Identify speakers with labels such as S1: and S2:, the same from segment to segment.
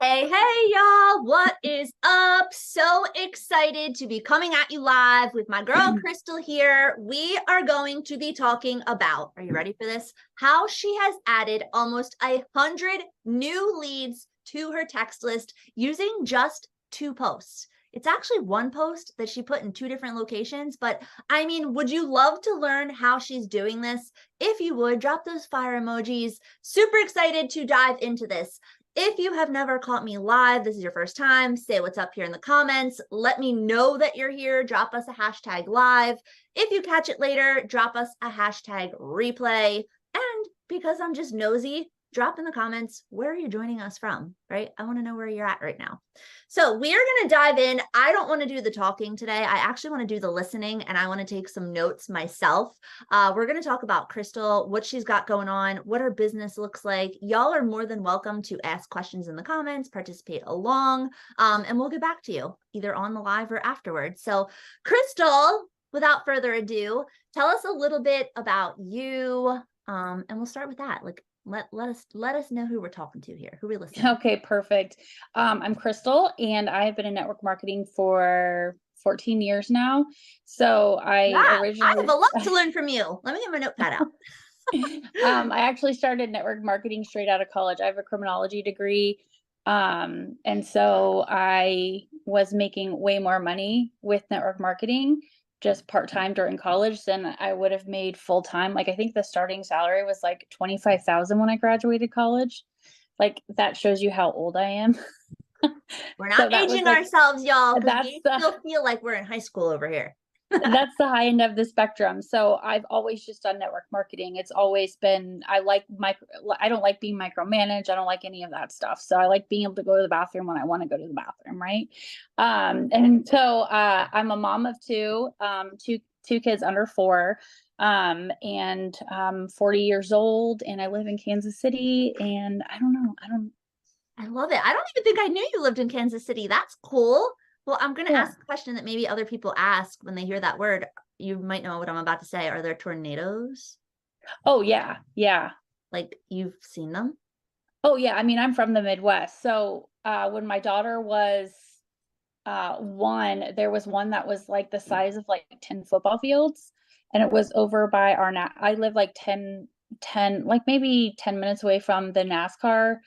S1: Hey, y'all, what is up? So excited to be coming at you live with my girl Crystal here. We are going to be talking about, are you ready for this? How she has added almost 100 new leads to her text list using just 2 posts. It's actually 1 post that she put in 2 different locations, but I mean, would you love to learn how she's doing this? If you would, drop those fire emojis. Super excited to dive into this. If you have never caught me live, this is your first time, say what's up here in the comments. Let me know that you're here. Drop us a hashtag live. If you catch it later, drop us a hashtag replay. And because I'm just nosy, drop in the comments, where are you joining us from, right? I want to know where you're at right now. So we are going to dive in. I don't want to do the talking today. I actually want to do the listening, and I want to take some notes myself. We're going to talk about Crystal, what she's got going on, what her business looks like. Y'all are more than welcome to ask questions in the comments, participate along, and we'll get back to you either on the live or afterwards. So Crystal, without further ado, tell us a little bit about you, and we'll start with that. Like, let us know who we're talking to here, who we listening.
S2: Okay, perfect. I'm Crystal, and I have been in network marketing for 14 years now. So
S1: Yeah,
S2: I
S1: I have
S2: originally,
S1: a lot to learn from you. Let me get my notepad out.
S2: I actually started network marketing straight out of college. I have a criminology degree. And so I was making way more money with network marketing just part-time during college than I would have made full-time. Like I think the starting salary was like 25,000 when I graduated college. Like that shows you how old I am.
S1: We're
S2: So
S1: not
S2: that was
S1: aging
S2: like
S1: ourselves, y'all, because
S2: that's
S1: we
S2: the
S1: still feel like we're in high school over here.
S2: that's the high end of the spectrum. So I've always just done network marketing. It's always been I don't like being micromanaged. I don't like any of that stuff. So I like being able to go to the bathroom when I want to go to the bathroom, right? And so I'm a mom of two, two kids under 4. And 40 years old, and I live in Kansas City, and I don't know.
S1: I love it. I don't even think I knew you lived in Kansas City. That's cool. Well, I'm going to
S2: Yeah.
S1: ask a question that maybe other people ask when they hear that word. You might know what I'm about to say. Are there tornadoes?
S2: Oh yeah. Yeah.
S1: Like, you've seen them?
S2: Oh yeah, I mean, I'm from the Midwest. So, when my daughter was 1, there was one that was like the size of like 10 football fields, and it was over by I live like 10, like maybe 10 minutes away from the NASCAR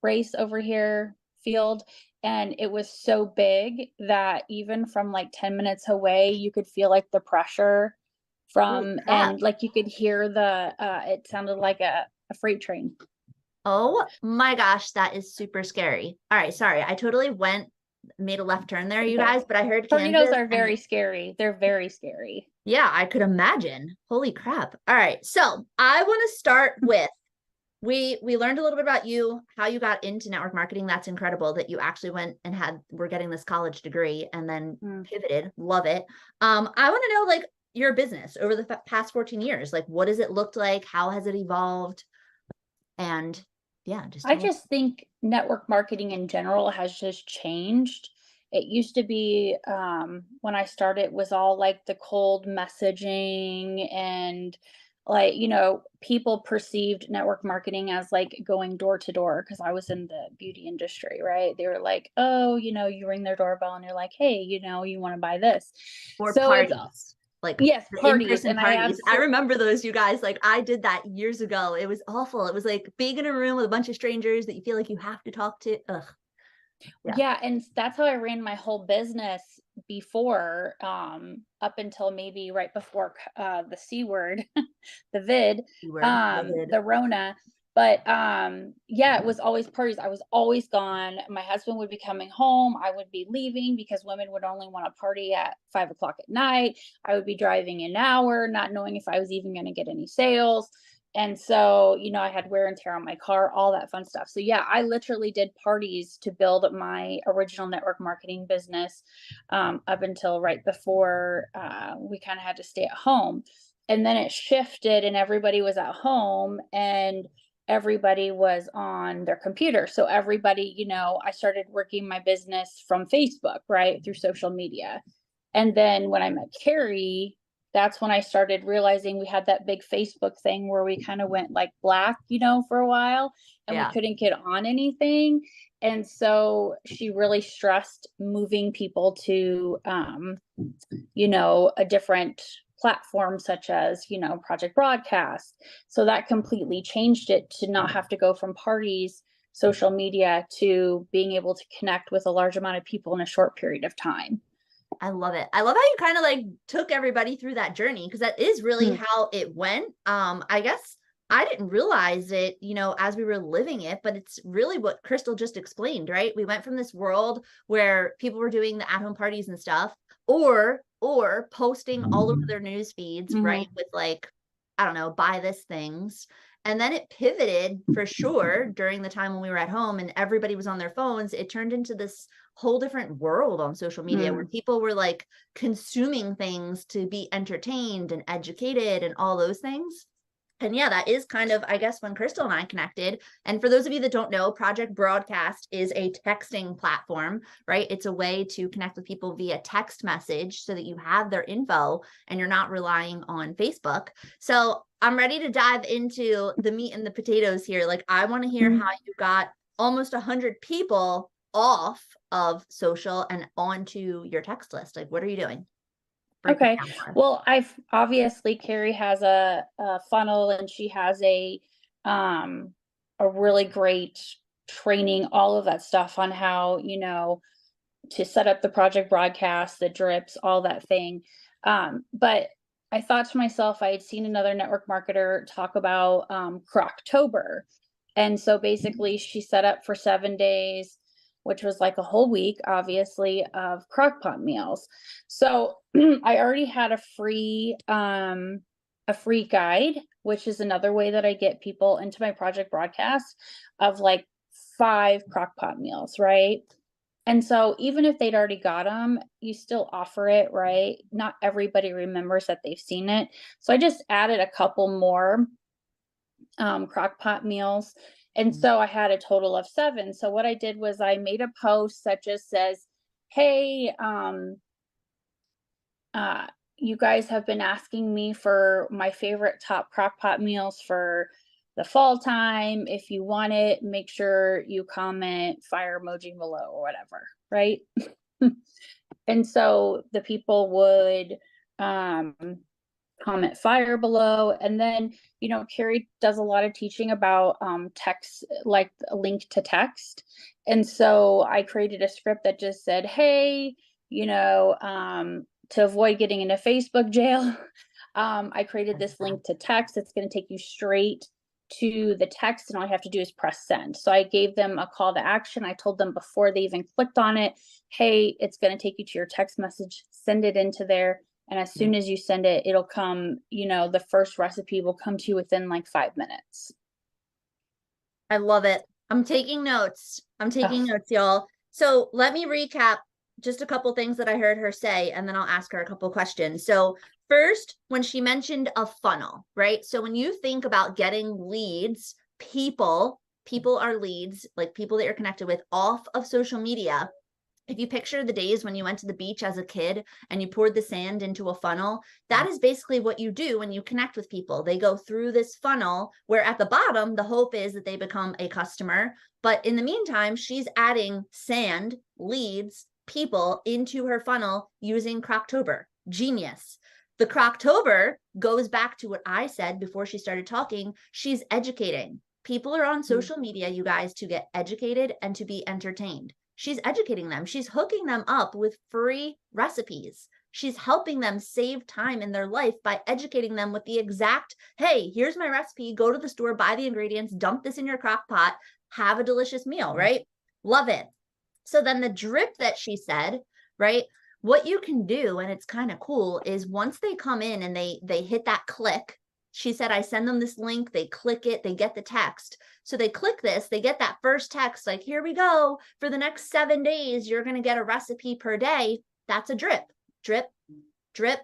S2: race over here field, and it was so big that even from like 10 minutes away, you could feel like the pressure
S1: Holy
S2: from,
S1: crap.
S2: and like you could hear it sounded like a freight train.
S1: Oh my gosh, that is super scary. All right, sorry. I totally made a left turn there, you
S2: Okay.
S1: guys, but I heard
S2: Tornadoes
S1: Kansas
S2: are
S1: and
S2: very scary. They're very scary.
S1: yeah, I could imagine. Holy crap. All right. So I want to start with we learned a little bit about you, how you got into network marketing. That's incredible that you actually went and were getting this college degree and then
S2: Mm.
S1: pivoted. Love it. I want to know, like, your business over the past 14 years. Like, what does it look like? How has it evolved? And yeah, just
S2: I
S1: tell us.
S2: just think network marketing in general has just changed. It used to be, when I started, was all like the cold messaging, and like, people perceived network marketing as like going door to door because I was in the beauty industry, right? They were like, oh, you ring their doorbell and you're like, hey, you want to buy this.
S1: Or
S2: So it's,
S1: parties, like
S2: yes,
S1: the
S2: parties.
S1: in-person
S2: And I
S1: parties. I
S2: absolutely,
S1: remember those, you guys. Like, I did that years ago. It was awful. It was like being in a room with a bunch of strangers that you feel like you have to talk to. Ugh. Yeah.
S2: yeah, and that's how I ran my whole business before, up until maybe right before the C word, the vid,
S1: Keyword.
S2: the Rona. But yeah, it was always parties. I was always gone. My husband would be coming home. I would be leaving because women would only want to party at 5 o'clock at night. I would be driving an hour, not knowing if I was even going to get any sales. And so, I had wear and tear on my car, all that fun stuff. So, yeah, I literally did parties to build my original network marketing business, up until right before we kind of had to stay at home. And then it shifted, and everybody was at home, and everybody was on their computer. So, everybody, I started working my business from Facebook, right, through social media. And then when I met Carrie, that's when I started realizing we had that big Facebook thing where we kind of went like black, for a while, and we
S1: Yeah.
S2: couldn't get on anything. And so she really stressed moving people to, a different platform such as, Project Broadcast. So that completely changed it to not have to go from parties, social media, to being able to connect with a large amount of people in a short period of time.
S1: I love it. I love how you kind of like took everybody through that journey, because that is really how it went. I guess I didn't realize it, as we were living it, but it's really what Crystal just explained, right? We went from this world where people were doing the at-home parties and stuff, or posting all over their news feeds, right? With like, I don't know, buy this things. And then it pivoted for sure during the time when we were at home and everybody was on their phones. It turned into this whole different world on social media where people were like consuming things to be entertained and educated and all those things. And yeah, that is kind of, I guess, when Crystal and I connected. And for those of you that don't know, Project Broadcast is a texting platform, right? It's a way to connect with people via text message so that you have their info and you're not relying on Facebook. So I'm ready to dive into the meat and the potatoes here. Like, I want to hear how you got almost 100 people off of social and onto your text list. Like, what are you doing?
S2: Okay. Well, I've obviously Carrie has a funnel, and she has a really great training, all of that stuff on how, to set up the Project Broadcast, the drips, all that thing. But I thought to myself, I had seen another network marketer talk about Croctober. And so basically she set up for 7 days, which was like a whole week, obviously, of crockpot meals. So I already had a free guide, which is another way that I get people into my Project Broadcast, of like 5 crockpot meals, right? And so even if they'd already got them, you still offer it, right? Not everybody remembers that they've seen it. So I just added a couple more crockpot meals. And so I had a total of 7. So what I did was I made a post that just says, hey, you guys have been asking me for my favorite top crockpot meals for the fall time. If you want it, make sure you comment fire emoji below or whatever, right? And so the people would comment fire below. And then, Carrie does a lot of teaching about text, like a link to text. And so I created a script that just said, hey, to avoid getting into Facebook jail, I created this link to text. It's going to take you straight to the text, and all you have to do is press send. So I gave them a call to action. I told them before they even clicked on it, hey, it's going to take you to your text message, send it into there. And as soon as you send it, it'll come, the first recipe will come to you within like 5 minutes.
S1: I love it. I'm taking notes. Notes, y'all. So let me recap just a couple things that I heard her say, and then I'll ask her a couple questions. So first, when she mentioned a funnel, right? So when you think about getting leads, people are leads, like people that you're connected with off of social media. If you picture the days when you went to the beach as a kid and you poured the sand into a funnel, that is basically what you do when you connect with people. They go through this funnel where at the bottom, the hope is that they become a customer. But in the meantime, she's adding sand, leads, people into her funnel using Croctober. Genius. The Croctober goes back to what I said before she started talking. She's educating. People are on social media, you guys, to get educated and to be entertained. She's educating them. She's hooking them up with free recipes. She's helping them save time in their life by educating them with the exact, hey, here's my recipe. Go to the store, buy the ingredients, dump this in your crock pot, have a delicious meal, right? Love it. So then the drip that she said, right? What you can do, and it's kind of cool, is once they come in and they hit that click, she said, I send them this link, they click it, they get the text. So they click this, they get that first text, like, here we go. For the next 7 days, you're going to get a recipe per day. That's a drip, drip, drip,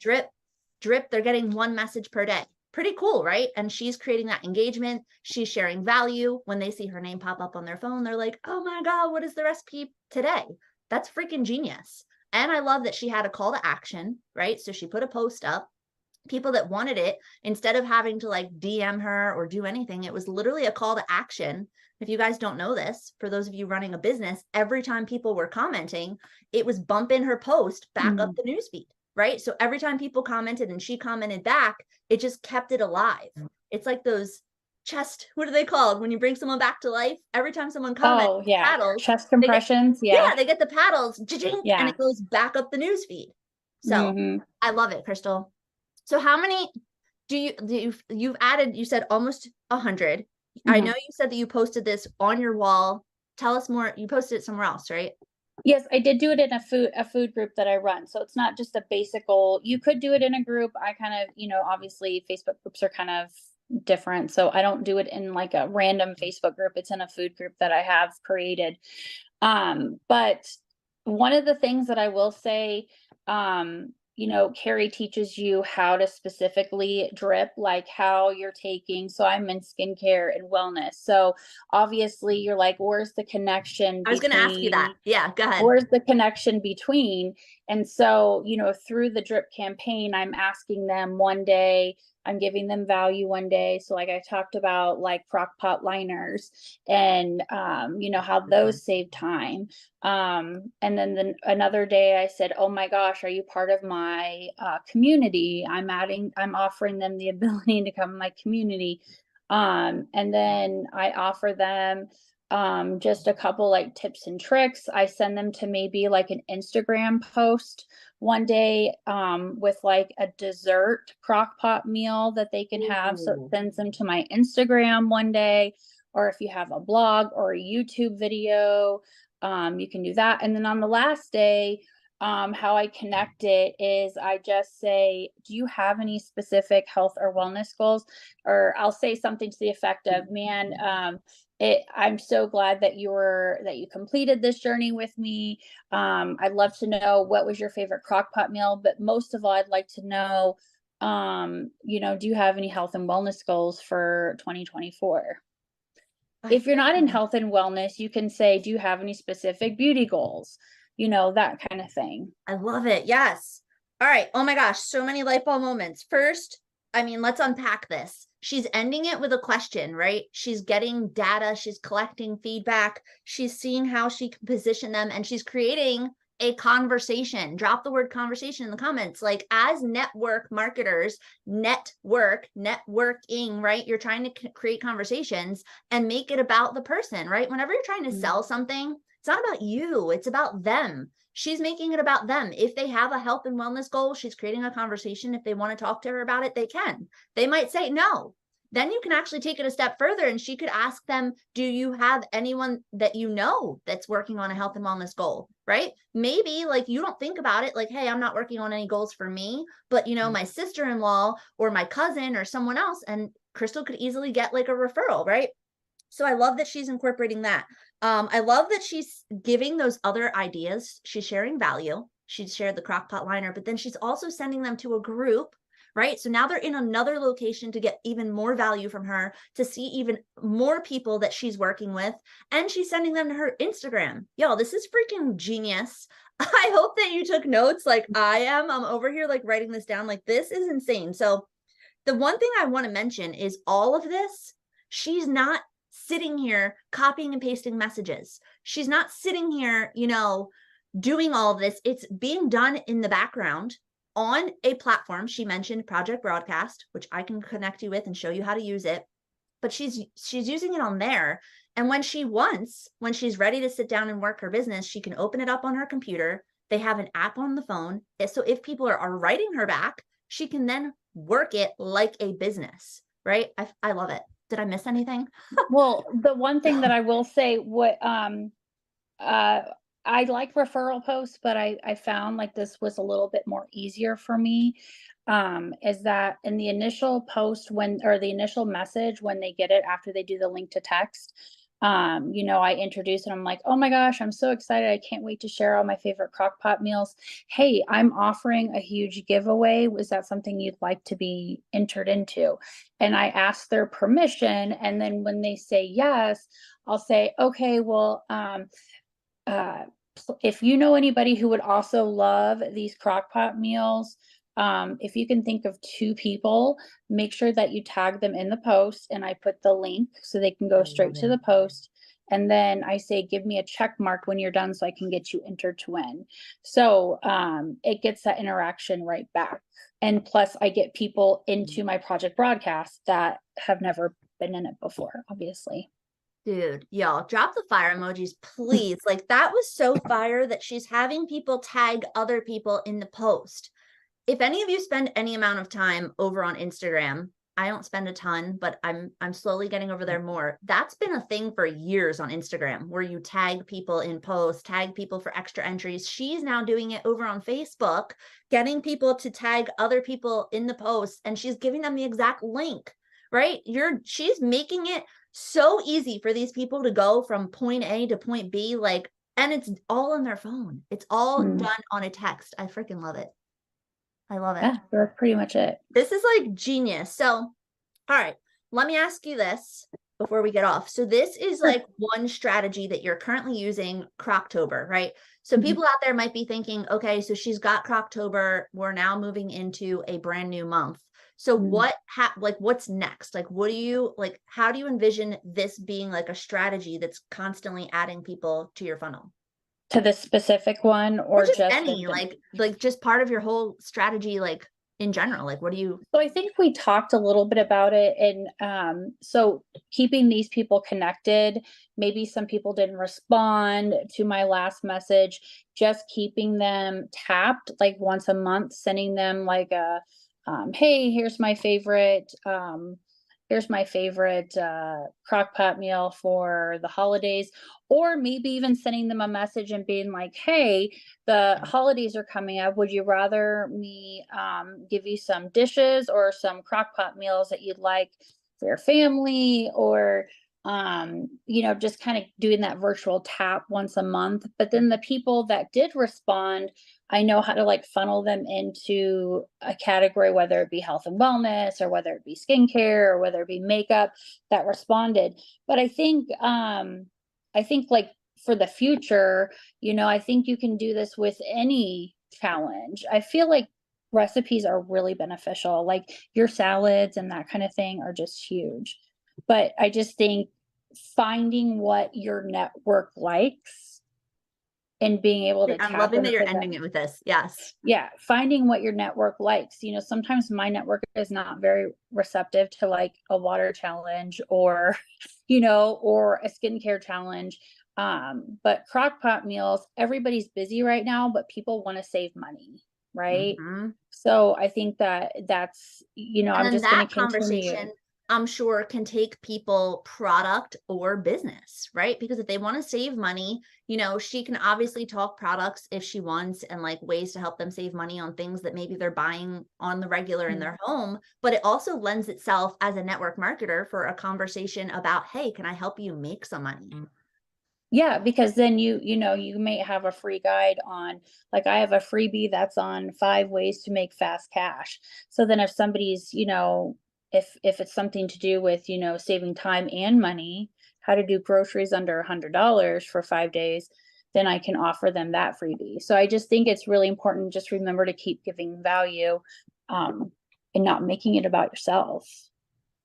S1: drip, drip. They're getting 1 message per day. Pretty cool, right? And she's creating that engagement. She's sharing value. When they see her name pop up on their phone, they're like, oh my God, what is the recipe today? That's freaking genius. And I love that she had a call to action, right? So she put a post up. People that wanted it, instead of having to like DM her or do anything, it was literally a call to action. If you guys don't know this, for those of you running a business, every time people were commenting, it was bumping her post back up the newsfeed, right? So every time people commented and she commented back, it just kept it alive. It's like those chest, what are they called when you bring someone back to life? Every time someone comments,
S2: Oh yeah,
S1: paddles,
S2: chest compressions. Yeah,
S1: they get the paddles, and
S2: yeah.
S1: it goes back up the newsfeed. So I love it, Crystal. So how many you've added? You said almost 100. I know you said that you posted this on your wall. Tell us more. You posted it somewhere else, right?
S2: Yes, I did do it in a food group that I run. So it's not just a basic goal. You could do it in a group. I kind of, obviously Facebook groups are kind of different. So I don't do it in like a random Facebook group. It's in a food group that I have created. But one of the things that I will say, Carrie teaches you how to specifically drip, like how you're taking. So I'm in skincare and wellness. So obviously you're like, where's the connection?
S1: I was going to ask you that. Yeah, go ahead.
S2: Where's the connection between? And so, through the drip campaign, I'm asking them one day, I'm giving them value one day. So like I talked about like crock pot liners and, how those save time. And then another day I said, oh my gosh, are you part of my community? I'm offering them the ability to come to my community. And then I offer them just a couple like tips and tricks. I send them to maybe like an Instagram post one day with like a dessert crock pot meal that they can have. So it sends them to my Instagram one day, or if you have a blog or a YouTube video, you can do that. And then on the last day, how I connect it is I just say, do you have any specific health or wellness goals? Or I'll say something to the effect of, man, I'm so glad that you completed this journey with me. I'd love to know what was your favorite crock pot meal, but most of all, I'd like to know, do you have any health and wellness goals for 2024? If you're not in health and wellness, you can say, do you have any specific beauty goals? That kind of thing.
S1: I love it. Yes. All right. Oh my gosh. So many light bulb moments. First, let's unpack this. She's ending it with a question, right? She's getting data. She's collecting feedback. She's seeing how she can position them, and she's creating a conversation. Drop the word conversation in the comments. Like, as network marketers, networking, right? You're trying to create conversations and make it about the person, right? Whenever you're trying to sell something, it's not about you, it's about them. She's making it about them. If they have a health and wellness goal, she's creating a conversation. If they want to talk to her about it, they can. They might say no. Then you can actually take it a step further, and she could ask them, do you have anyone that you know that's working on a health and wellness goal, right? Maybe like you don't think about it like, hey, I'm not working on any goals for me, but my sister-in-law or my cousin or someone else, and Crystal could easily get like a referral, right? So I love that she's incorporating that. I love that she's giving those other ideas. She's sharing value. She shared the crock pot liner, but then she's also sending them to a group, right? So now they're in another location to get even more value from her, to see even more people that she's working with. And she's sending them to her Instagram. Yo, this is freaking genius. I hope that you took notes like I am. I'm over here like writing this down. Like, this is insane. So the one thing I want to mention is all of this, she's not sitting here copying and pasting messages. She's not sitting here, doing all of this. It's being done in the background on a platform. She mentioned Project Broadcast, which I can connect you with and show you how to use it. But she's using it on there. And when she's ready to sit down and work her business, she can open it up on her computer. They have an app on the phone. So if people are writing her back, she can then work it like a business, right? I love it. Did I miss anything?
S2: Well, the one thing that I will say, I like referral posts, but I found like this was a little bit more easier for me. Is that in the initial post the initial message, when they get it after they do the link to text, I introduce it. I'm like, oh my gosh, I'm so excited. I can't wait to share all my favorite crock pot meals. Hey, I'm offering a huge giveaway. Was that something you'd like to be entered into? And I ask their permission. And then when they say yes, I'll say, okay, well, if you know anybody who would also love these crock pot meals, if you can think of 2 people, make sure that you tag them in the post and I put the link so they can
S1: I
S2: go
S1: love
S2: straight to
S1: it.
S2: the post. And then I say, give me a check mark when you're done so I can get you entered to win. So it gets that interaction right back. And plus, I get people into my project broadcast that have never been in it before, obviously.
S1: Dude, y'all, drop the fire emojis, please. Like, that was so fire that she's having people tag other people in the post. If any of you spend any amount of time over on Instagram, I don't spend a ton, but I'm slowly getting over there more. That's been a thing for years on Instagram where you tag people in posts, tag people for extra entries. She's now doing it over on Facebook, getting people to tag other people in the post, and she's giving them the exact link, right? She's making it so easy for these people to go from point A to point B, like, and it's all on their phone. It's all
S2: Mm.
S1: done on a text. I freaking love it. I love it.
S2: Yeah, that's pretty much it.
S1: This is like genius. So, all right, let me ask you this before we get off. So this is
S2: Sure.
S1: like one strategy that you're currently using, Croctober, right? So
S2: Mhm.
S1: people out there might be thinking, okay, so she's got Croctober. We're now moving into a brand new month. So
S2: Mm.
S1: what's next? Like, what do you like? How do you envision this being like a strategy that's constantly adding people to your funnel?
S2: To the specific one
S1: Or
S2: or
S1: just
S2: just
S1: any, like just part of your whole strategy, like in general. Like, what do you
S2: so I think we talked a little bit about it and so keeping these people connected, maybe some people didn't respond to my last message, just keeping them tapped like once a month, sending them like a hey, here's my favorite crock pot meal for the holidays, or maybe even sending them a message and being like, hey, the holidays are coming up. Would you rather me give you some dishes or some crock pot meals that you'd like for your family? Or, just kind of doing that virtual tap once a month. But then the people that did respond, I know how to like funnel them into a category, whether it be health and wellness or whether it be skincare or whether it be makeup that responded. But I think like for the future, I think you can do this with any challenge. I feel like recipes are really beneficial. Like your salads and that kind of thing are just huge. But I just think finding what your network likes and being able to
S1: I'm
S2: tap
S1: loving that
S2: into
S1: you're
S2: that.
S1: ending it with this. Yes.
S2: Yeah, finding what your network likes. Sometimes my network is not very receptive to like a water challenge or, or a skincare challenge. But crock pot meals, everybody's busy right now, but people want to save money, right?
S1: Mhm.
S2: So I think that's,
S1: And
S2: I'm
S1: then
S2: just going
S1: that
S2: to continue.
S1: conversation, I'm sure, can take people product or business, right? Because if they want to save money, she can obviously talk products if she wants and like ways to help them save money on things that maybe they're buying on the regular in
S2: Mm.
S1: their home. But it also lends itself as a network marketer for a conversation about, hey, can I help you make some money?
S2: Yeah, because then you may have a free guide on, like I have a freebie that's on 5 ways to make fast cash. So then if somebody's, if it's something to do with, saving time and money, how to do groceries under $100 for 5 days, then I can offer them that freebie. So I just think it's really important. Just remember to keep giving value, um, and not making it about yourself.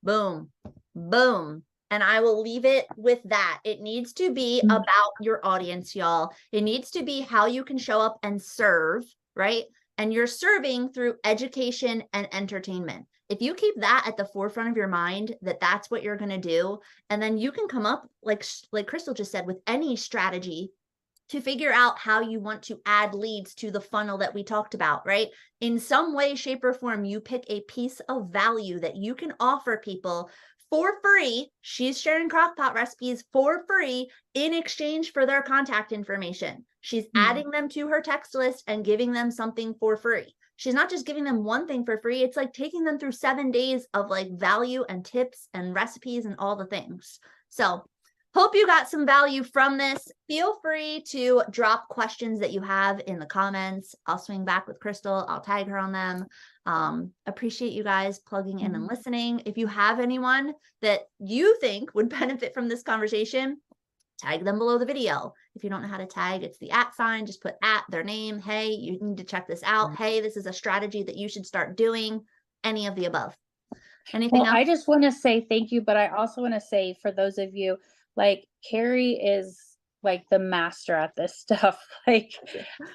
S1: Boom, boom. And I will leave it with that. It needs to be
S2: Mm.
S1: about your audience, y'all. It needs to be how you can show up and serve, right? And you're serving through education and entertainment. If you keep that at the forefront of your mind, that's what you're going to do, and then you can come up, like Crystal just said, with any strategy to figure out how you want to add leads to the funnel that we talked about, right? In some way, shape, or form, you pick a piece of value that you can offer people for free. She's sharing crockpot recipes for free in exchange for their contact information. She's adding them to her text list and giving them something for free. She's not just giving them one thing for free. It's like taking them through 7 days of like value and tips and recipes and all the things. So hope you got some value from this. Feel free to drop questions that you have in the comments. I'll swing back with Crystal. I'll tag her on them. Appreciate you guys plugging in and listening. If you have anyone that you think would benefit from this conversation, tag them below the video. If you don't know how to tag, it's the @ sign. Just put @ their name. Hey, you need to check this out. Hey, this is a strategy that you should start doing. Any of the above. Anything
S2: Well,
S1: else?
S2: I just want to say thank you, but I also want to say for those of you, like Carrie is like the master at this stuff. Like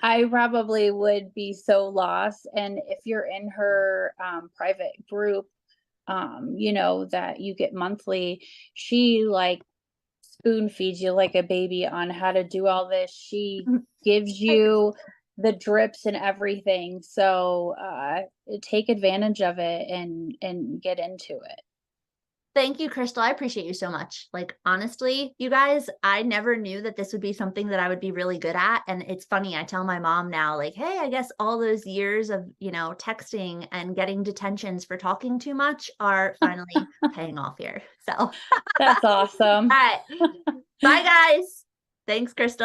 S2: I probably would be so lost. And if you're in her private group, you know, that you get monthly, she like spoon feeds you like a baby on how to do all this. She gives you the drips and everything. So take advantage of it and get into it.
S1: Thank you, Crystal. I appreciate you so much. Like, honestly, you guys, I never knew that this would be something that I would be really good at. And it's funny, I tell my mom now, like, hey, I guess all those years of, texting and getting detentions for talking too much are finally paying off here. So, all
S2: That's awesome.
S1: right. Bye, guys. Thanks, Crystal.